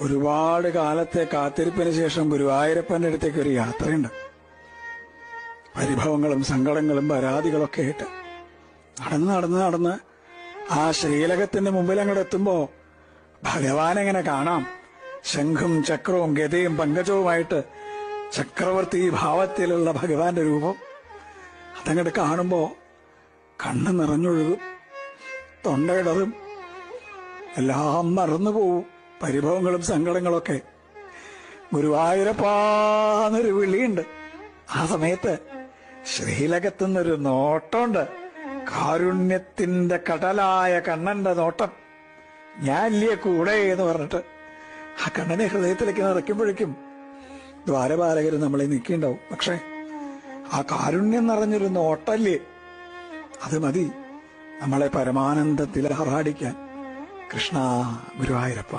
ഒരുപാട് കാലത്തെ കാത്തിരിപ്പിന് ശേഷം ഗുരുവായൂരപ്പന്റെ അടുത്തേക്ക് ഒരു യാത്രയുണ്ട്. പരിഭവങ്ങളും സങ്കടങ്ങളും പരാതികളൊക്കെ ആയിട്ട് നടന്ന് ആ ശ്രീലകത്തിന്റെ മുമ്പിൽ അങ്ങോട്ട് എത്തുമ്പോ ഭഗവാനെങ്ങനെ കാണാം. ശംഖും ചക്രവും ഗതയും പങ്കജവുമായിട്ട് ചക്രവർത്തി ഭാവത്തിലുള്ള ഭഗവാന്റെ രൂപം അതങ്ങോട്ട് കാണുമ്പോ കണ്ണ് നിറഞ്ഞൊഴുകും, തൊണ്ടയിടറും, എല്ലാം മറന്നു പോവും. പരിഭവങ്ങളും സങ്കടങ്ങളൊക്കെ. ഗുരുവായൂരപ്പാന്നൊരു വിളിയുണ്ട്. ആ സമയത്ത് ശ്രീലകത്തുനിന്നൊരു നോട്ടമുണ്ട്. കാരുണ്യത്തിന്റെ കടലായ കണ്ണന്റെ നോട്ടം. ഞാനില്ലേ കൂടെ എന്ന് പറഞ്ഞിട്ട് ആ കണ്ണനെ ഹൃദയത്തിലേക്ക് നിറയ്ക്കുമ്പോഴേക്കും ദ്വാരപാലകർ നമ്മളെ നിൽക്കിണ്ടാവും. പക്ഷെ ആ കാരുണ്യം നിറഞ്ഞൊരു നോട്ടല്ലേ, അത് മതി നമ്മളെ പരമാനന്ദത്തിൽ ആറാടിക്കാൻ. കൃഷ്ണ ഗുരുവായൂരപ്പ.